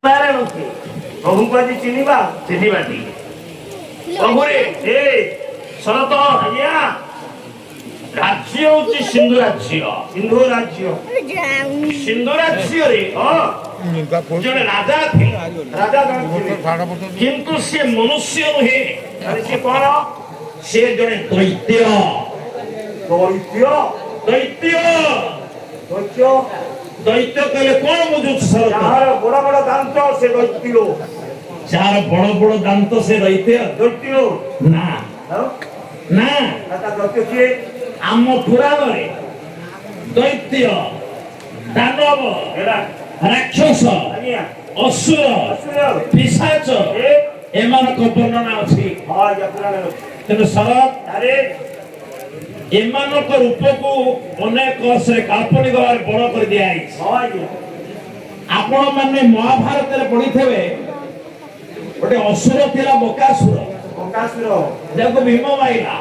ପ୍ରଭୁଙ୍କୁ ଆଜି ଚିହ୍ନିବା ଚିହ୍ନିବାଟି ପ୍ରଭୁରେ ଏ ଶରତ ଆଜ୍ଞା ରାଜ୍ୟ ହଉଛି ସିନ୍ଧୁ ରାଜ୍ୟ ସିନ୍ଧୁ ରାଜ୍ୟରେ ଜଣେ ରାଜା ଥିଲେ କିନ୍ତୁ ସେ ମନୁଷ୍ୟ ନୁହେଁ ସେ କଣ ସେ ଜଣେ ଦୈତ୍ୟ ଦୈତ୍ୟ କହିଲେ କଣ ବୁଝୁଛୁ ଯାହାର ବଡ ବଡ ଦାନ୍ତ ସେ ଦୈତ୍ୟ ଯାହାର ବଡ ବଡ ଦାନ୍ତ ସେ ଦୈତ୍ୟ ନା ନା ଦୈତ୍ୟ କିଏ ଆମ ପୁରାଣରେ ଦୈତ୍ୟ ଦାନବ ରାକ୍ଷସ ଅସୁର ପିଶାଚ ଏମାନଙ୍କ ବର୍ଣ୍ଣନା ଅଛି ତେଣୁ ଶରତ ଏମାନଙ୍କ ରୂପକୁ ଅନେକ କାଳ୍ପନିକ ଭାବରେ ବଡ କରି ଦିଆଯାଇଛି ଆପଣ ମାନେ ମହାଭାରତରେ ପଢିଥିବେ ଗୋଟେ ଅସୁର ଥିଲା ବକାସୁର ଯାହାକୁ ଭୀମ ମାଇଲା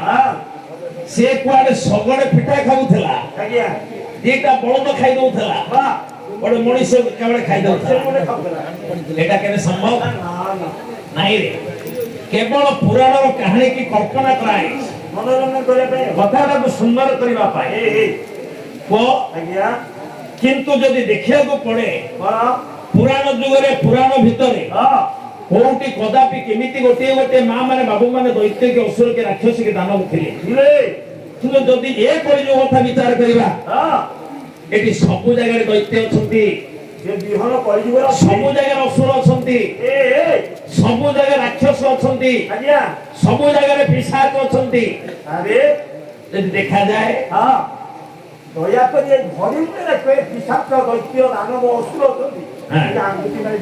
ସେ କୁଆଡେ ଶଗଡେ ପିଠା ଖାଉଥିଲା ଦିଟା ବଳଦ ଖାଇ ଦଉଥିଲା ଗୋଟେ ମଣିଷ କେବଳ ଖାଇ ଦଉଥିଲା ଏଇଟା କେବେ ସମ୍ଭବ ନାଇଁ ରେ କେବଳ ପୁରାଣର କାହାଣୀ କି କଳ୍ପନା କରାଯାଇଛି मनोरंजन करने कथा सुंदर करने किंतु जदि देखा पड़े पुराण जुगे पुराण भितर कोटी कदापि केमिति गोटे गोटे माँ माने बाबू माने दैत्य के असुर के राक्षस के दानव थिले किंतु जदि ए कलिजुग कथा विचार करबा एटी सब जगह दैत्य अछंती सबु जगह असुर अछंती सबु जगह राक्षस अछंती सबु जगह पिशाच अछंती यदि देखा जाए दया कर ये घड़ी में रखे पिशाच दैत्य दानव असुर अछंती आंगुठी मारी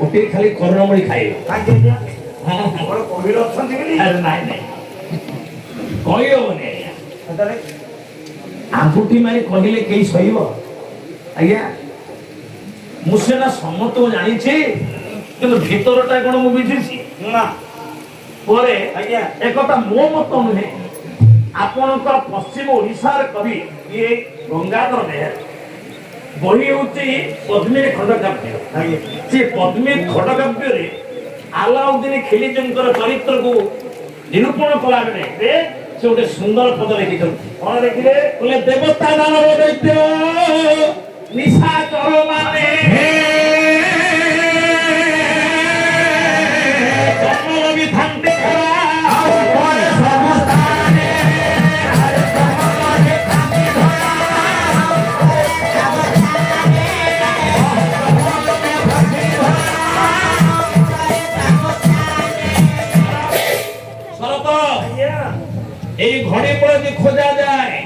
ओटी खाली कर्णमणि खाइ बड़ कहिल अछंती बोली अरे नाही नाही कहियो बने आंगुठी मारी कहिले केही सहिबो आज्ञा मुसेना समत जानी किंतु भीतरटा कौन मु बुझी परे आज्ञा एकता मो मत नुहे आपणकर पश्चिम ओडिशार कवि ये गंगाधर बेहेरा बही होची पद्मिनी खंडकाव्य से पद्मिनी खंडकाव्य रे आलाउद्दीन खिलजींकर चरित्र को निरूपण कला बेले से गोटे सुंदर पद लिखिछन्ति कोन लिखिले बोले देवता दानव दैत्य निशा चरो माने जन्म विधान देखा समस्ताने शरत ए घड़ी पर यदि खोजा जाए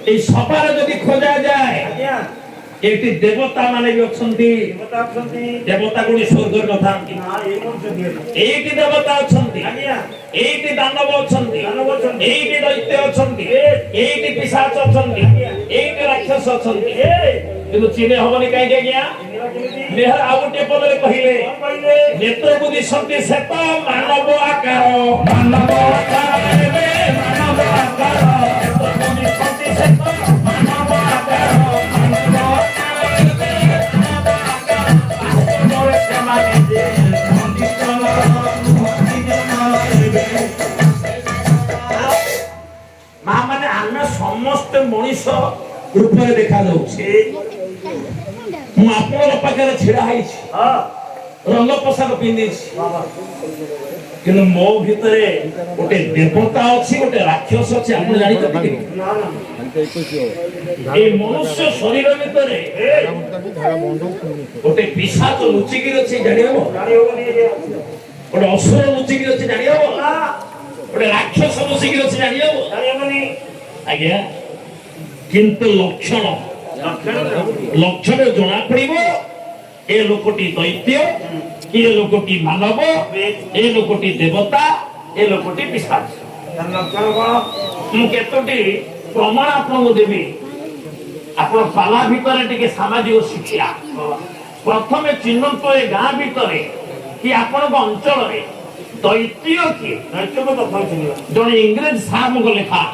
ए सपार यदि खोजा जाए एटी देवता माने भी अछंती देवता गुणी स्वर्ग न थांती एटी देवता अछंती एटी दानव अछंती एटी दैत्य अछंती एटी पिशाच अछंती एटी राक्षस अछंती किंतु चिने हबनी काई के गया मेहर आउटे पदले कहिले नेत्र बुद्धि शक्ति सेत मानव आकार मानव आकार नेत्र बुद्धि शक्ति सेत मानव आकार माने आमे समस्त मनीष रूप में देखा जाउछे मु आपन पाखे छिड़ा है रंग पोशाक पिंधि कि मो भितरे गोटे देवता अच्छी गोटे राक्षस अच्छी आप जानी मनुष्य शरीर भितर गोटे पिशाच लुचिकी अच्छी जानी हम गोटे असुर लुचिकी अच्छी जानी हम गोटे राक्षस लुचिकी अच्छी जानी हम आज्ञा किंतु लक्षण जना पड़िबो ए लोकटी दैत्य ए लोकटी मानव ए लोकटी देवता ए लोकटी पिशाच लक्षण कोन मु केतोटी प्रमाण आपको देबी आपण पाला भितर टिके सामाजिक शिक्षा प्रथम चिन्हतो ए गां भितर कि आपण अंचल रे दैत्य की दैत्य को प्रथम चिन्ह जने इंग्रेज साहब को लेखा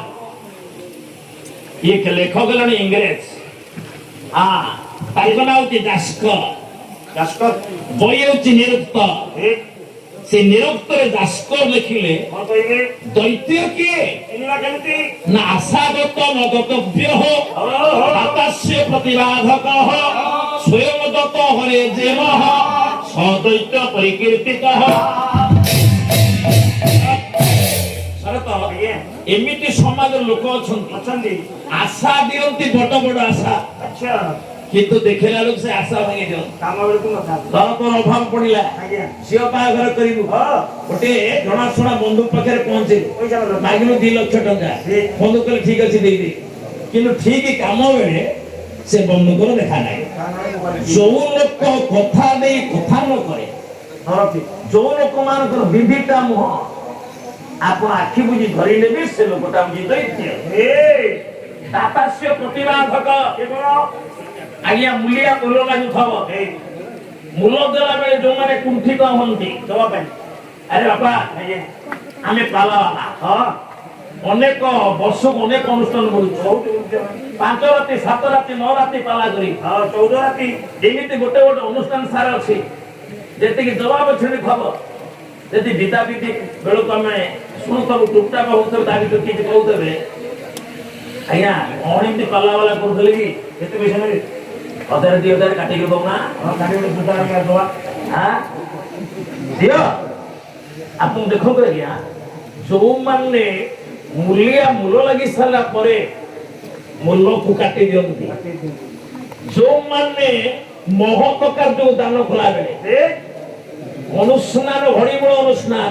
ये लेखक जने इंग्रेज तारिक नाम होती दास्कर ବହି ହେଉଛି ନିରୁକ୍ତ। ସେ ନିରୁକ୍ତରେ ଦାସ୍କର ଲେଖିଲେ ଦୈତ୍ୟ କିଏ ନା ଆଶାଗତ ମଦତବ୍ୟ ଆକାଶ୍ୟ ପ୍ରତିବାଧକ ସ୍ୱୟଂ ଦତ୍ତ ହରେ ଜେମ ସଦୈତ୍ୟ ପରିକୀର୍ତ୍ତିତ। ଏମିତି ସମାଜର ଲୋକ ଅଛନ୍ତି ଆଶା ଦିଅନ୍ତି ବଡ ବଡ ଆଶା, କିନ୍ତୁ ଦେଖିଲା ବେଳକୁ ସେ ଆଶା ଭାଙ୍ଗି ଦିଅନ୍ତି। ତୋର ଅଭାବ ପଡିଲା ଝିଅ ବାହାଘର କରିବୁ, ଗୋଟେ ଜଣାଶୁଣା ବନ୍ଧୁ ପାଖରେ ପହଞ୍ଚିଲୁ, ମାଗିଲୁ 2 ଲକ୍ଷ ଟଙ୍କା, ବନ୍ଧୁ କହିଲେ ଠିକ ଅଛି ଦେଇଦେ, କିନ୍ତୁ ଠିକ କାମ ବେଳେ ସେ ବନ୍ଧୁଙ୍କର ଦେଖା ନାହିଁ। ଯୋଉ ଲୋକ କଥା ଦେଇ କଥା ନ କରେ, ଯୋଉ ଲୋକ ମାନଙ୍କର ବିବିଟା ମୁହଁ ଆପଣ ଆଖି ବୁଝି ଧରି ନେବେ, ସେ ଲୋକଟା ବୁଝି ଦୈତ୍ୟ। ପ୍ରତିବାଧକ ଆଜ୍ଞା ମୂଲିଆ ମୂଲ ଲାଗୁଥବ, ମୂଲ ଦେଲା ବେଳେ ଯୋଉମାନେ କୁଣ୍ଠିତ ହୁଅନ୍ତି ଦବା ପାଇଁ, ଆରେ ବାପା ଆମେ ପାଲାବାଲା ଅନେକ ବର୍ଷକୁ ଅନେକ ଅନୁଷ୍ଠାନ କରୁଛୁ, 5 ରାତି 7 ରାତି 9 ରାତି ପାଲା କରି 14 ରାତି ଏମିତି ଗୋଟେ ଗୋଟେ ଅନୁଷ୍ଠାନ ସାର ଅଛି। ଯେତିକି ଜବାବ ଛିଡ଼ି ଥବ, ଯଦି ବିଦା ବିଧି ବେଳକୁ ଆମେ ଶୁଣୁଥବୁ ଟୁକଟାକ ହଉଥିବ, ତା ଭିତରୁ କିଛି କହୁଥିବେ ଆଜ୍ଞା କଣ ଏମିତି ପାଲା ବାଲା କରୁଥିଲେ କି କେତେ ପଇସା ନେବେ, 1000 2000 କାଟିକି ଦଉନା ଦିଅ। ଆପଣ ଦେଖନ୍ତୁ ଆଜ୍ଞା, ଯୋଉମାନେ ମୂଲିଆ ମୂଲ ଲାଗି ସାରିଲା ପରେ ମୂଲକୁ କାଟି ଦିଅନ୍ତି, ଯୋଉମାନେ ମହତ କାର୍ଯ୍ୟ ଦାନ କଲା ବେଳେ ଅନୁଷ୍ଠାନ ଘଡି ମୂଳ ଅନୁଷ୍ଠାନ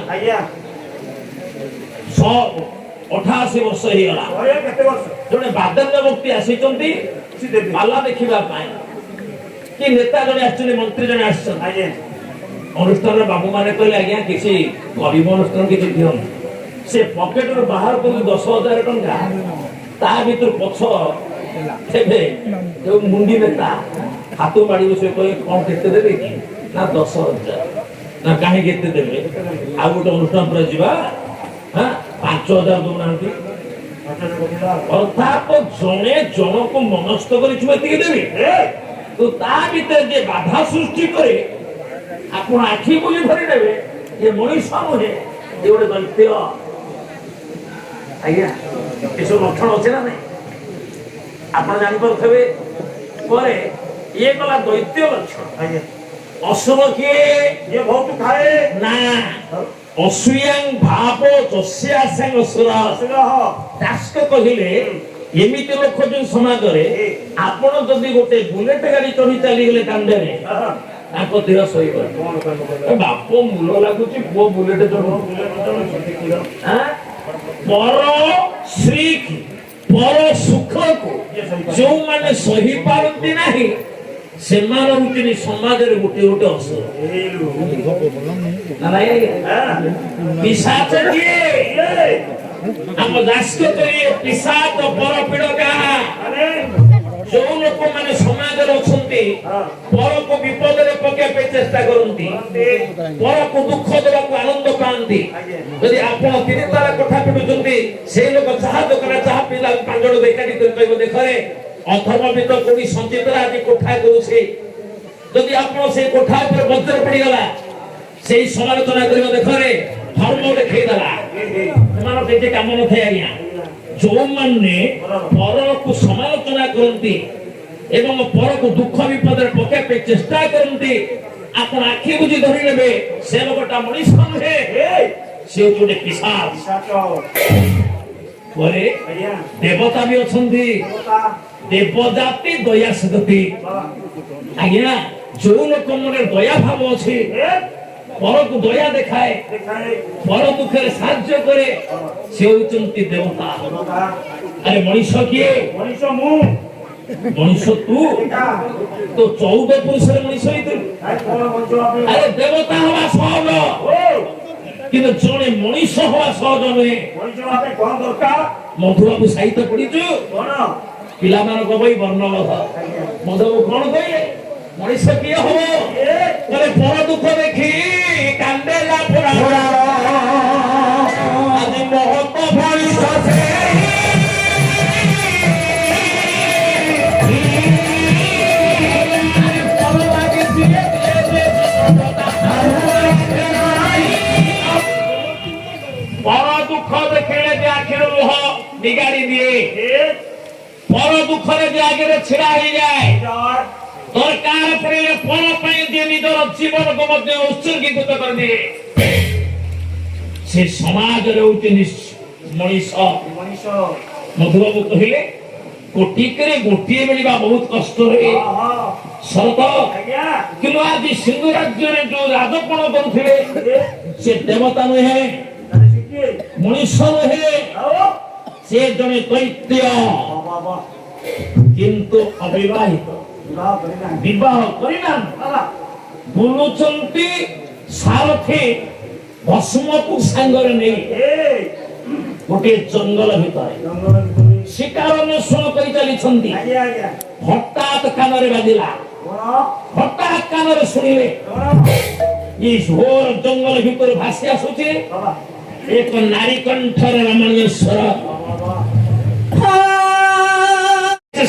88 ବର୍ଷ ହେଇଗଲା, ଜଣେ ବାଦନ୍ୟ ବ୍ୟକ୍ତି ଆସିଛନ୍ତି ପାଲା ଦେଖିବା ପାଇଁ, କି ନେତା ଜଣେ ଆସିଛନ୍ତି, ମନ୍ତ୍ରୀ ଜଣେ ଆସିଛନ୍ତି, ଅନୁଷ୍ଠାନର ବାବୁ ମାନେ କହିଲେ ଆଜ୍ଞା କିଛି ଗରିବ ଅନୁଷ୍ଠାନ କିଛି ଦିଅନ୍ତୁ। ସେ ପକେଟରୁ ବାହାର କରି 10,000 ଟଙ୍କା, ତା ଭିତରୁ ପଛ ଥିବେ ଯୋଉ ମୁଣ୍ଡି ନେତା ହାତ ମାଡ଼ିବ, ସେ କହିବେ କଣ କେତେ ଦେବେ କି ନା 10,000, ନା କାହିଁକି ଏତେ ଦେବେ, ଆଉ ଗୋଟେ ଅନୁଷ୍ଠାନ ପରେ ଯିବା 5,000 ଦଉନାହାନ୍ତି। ଅର୍ଥାତ ଜଣେ ଜଣକୁ ମନସ୍ଥ କରିଛୁ ଏତିକି ଦେବି, ତ ତା ଭିତରେ ଯେ ବାଧା ସୃଷ୍ଟି করে ଆପଣ ଆଖି ବୁଲି ଧରି ନେବେ ଏ ମଣିଷ ନୁହେଁ, ଏ ଗୋଟେ ଦୈତ୍ୟ। ଆଜ୍ଞା ଏସବୁ ଲକ୍ଷଣ ଅଛି ନା ନାଇଁ ଆପଣ ଜାଣିପାରୁଥିବେ। ପରେ ଇଏ ଗଲା ଦୈତ୍ୟ ଲକ୍ଷଣ। ଅସୁର କିଏ ବହୁତ ଖାଏ ନା ଅସୁୟାଂ ଭାବ ଯସ୍ୟାସାଂ ଅସୁର। ଦାସ୍କ କହିଲେ ଏମିତି ଲୋକ ଯୋଉ ସମାଜରେ ଆପଣ ଯଦି ଗୋଟେ ବୁଲେଟ ଗାଡି ଚଢି ଚାଲିଗଲେ ଦାଣ୍ଡରେ, ତାଙ୍କ ଦେହ ସହିବ। ବାପ ମୂଲ ଲାଗୁଛି, ପୁଅ ବୁଲେଟ ଚଢୁଛି। ପର ଶ୍ରୀ ପର ସୁଖକୁ ଯୋଉମାନେ ସହି ପାରନ୍ତି ନାହିଁ, ସେମାନେ ହଉଛନ୍ତି ସମାଜରେ ଗୋଟେ ଗୋଟେ ଅସୁର। ପିଶାଚ କିଏ ଆମ ଦାସ୍କ ପିଶାଚ ପର ପୀଡ଼କା। ଯୋଉ ଲୋକମାନେ ସମାଜରେ ଅଛନ୍ତି ପରକୁ ବିପଦରେ ପକେଇବା ପାଇଁ ଚେଷ୍ଟା କରନ୍ତି, ପରକୁ ଦୁଃଖ ଦେବାକୁ ଆନନ୍ଦ ପାଆନ୍ତି। ଯଦି ଆପଣ 3 ତାଲା କୋଠା ପିଟୁଛନ୍ତି, ସେଇ ଲୋକ ଚାହା ଦୋକାନ ଚାହା ପିଇଲା 5 ଜଣ ବେକାରୀ କରି କହିବ ଦେଖରେ ଅଧର୍ମବିତ କୋଉଠି ସଞ୍ଚିତ ଆଜି କୋଠା କରୁଛି। ଯଦି ଆପଣ ସେଇ କୋଠା ଉପରେ ବଜ୍ର ପଡିଗଲା, ସେଇ ସମାଲୋଚନା କରିବ ଦେଖରେ ଧର୍ମ ଦେଖେଇଦେଲା। ସେମାନଙ୍କ କିଛି କାମ ନଥାଏ ଆଜ୍ଞା। ଯୋଉମାନେ ପରକୁ ସମାଲୋଚନା କରନ୍ତି ଏବଂ ପରକୁ ଦୁଃଖ ବିପଦରେ ପକେଇବା ପାଇଁ ଚେଷ୍ଟା କରନ୍ତି, ଆପଣ ଆଖି ବୁଝି ଧରି ନେବେ ସେ ଲୋକଟା ମଣିଷ ନୁହେଁ, ସେ ହଉଛି ଗୋଟେ ପିଶାଚ। ପରେ ଦେବତା ବି ଅଛନ୍ତି, ଦେବଜାତି ଦୟା ସଦତି। ଆଜ୍ଞା ଯୋଉ ଲୋକ ମନରେ ଦୟା ଭାବ ଅଛି, ପରକୁ ଦୟା ଦେଖାଏ, ପର ଦୁଃଖରେ ସାହାଯ୍ୟ କରେ, ସେ ହଉଛନ୍ତି ଦେବତା। ଆରେ ମଣିଷ କିଏ? ମଣିଷ ମୁଁ, ମଣିଷ ତୁ ତ 14 ପୁରୁଷରେ ମଣିଷ ହେଇଥିଲୁ। ଆରେ ଦେବତା ହବା ସହଜ, କିନ୍ତୁ ଜଣେ ମଣିଷ ହବା ସହଜ ନୁହେଁ। ମଧୁବାବୁ ସାହିତ୍ୟ ପଢିଛୁ, ପିଲାମାନଙ୍କ ବହି ବର୍ଣ୍ଣବୋଧ। ମଧୁବାବୁ କଣ କହିଲେ? ମଣିଷ କିଏ ହବ? ପର ଦୁଃଖ ଦେଖି କାନ୍ଦେଲା ପୋଡ଼ା ଆଜି ମହତ ମଣିଷ ଭଲ ଲାଗିଛି। ବିଗାଡ଼ି ଦିଏ ପର ଦୁଃଖରେ ଯେ ଆଗରେ ଛିଡ଼ା ହେଇଯାଏ ଦରକାର ପଡ଼ିଲେ ପର ପାଇଁ ଯିଏ ନିଜର ଜୀବନକୁ ମଧ୍ୟ ଉତ୍ସର୍ଗୀକୃତ କରିଦିଏ ସେ ସମାଜରେ ହଉଛି ମଣିଷ ମଧୁବାବୁ କହିଲେ କୋଟିକରେ ଗୋଟିଏ ମିଳିବା ବହୁତ କଷ୍ଟ ହୁଏ ସତ କିନ୍ତୁ ଆଜି ସିଂଧୁ ରାଜ୍ୟରେ ଯୋଉ ରାଜପଣ କରୁଥିଲେ ସେ ଦେବତା ନୁହେଁ ମଣିଷ ନୁହେଁ ସେ ଜଣେ ଦୈତ୍ୟ କିନ୍ତୁ ଅବିବାହିତ ବିବାହ କରିନାହାନ୍ତି ବୁଲୁଛନ୍ତି ସାରଥି ଭସ୍ମକୁ ସାଙ୍ଗରେ ନେଇ ଗୋଟିଏ ଜଙ୍ଗଲ ଭିତରେ ଶିକାର ଅନ୍ୱେଷଣ କରି ଚାଲିଛନ୍ତି ହଠାତ୍ କାନରେ ବାଜିଲା ହଠାତ୍ କାନରେ ଶୁଣିଲେ ଏଇ ଘୋର ଜଙ୍ଗଲ ଭିତରେ ଭାସି ଆସୁଛି ଏକ ନାରୀ କଣ୍ଠର ରମଣୀୟ ସ୍ୱର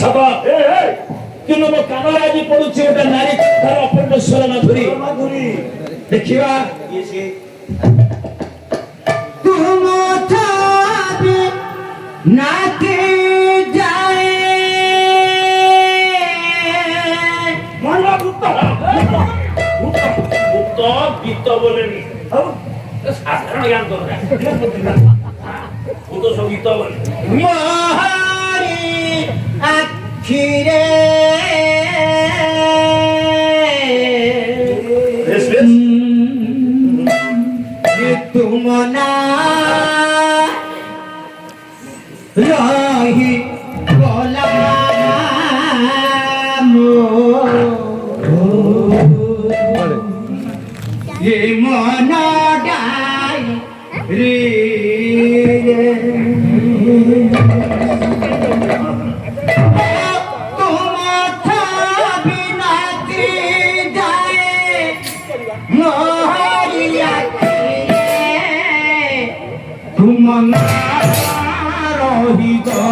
ସତ କିନ୍ତୁ ମୋ କାନରେ ଆଜି ପଡୁଛି ଗୋଟେ ନାରୀ କଣ୍ଠର ଅପୂର୍ବ ସ୍ୱର ମାଧୁରୀ ଦେଖିବା नाके जाए मनवा भूत गीत बोलेनी साधारण ज्ञान कर भूत सब गीत बोले मोहरी आखिरे तुम ना रही ये मन डाई रे तुम था बिना के जाए मोहरिया तुम ना रही गो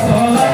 ସହ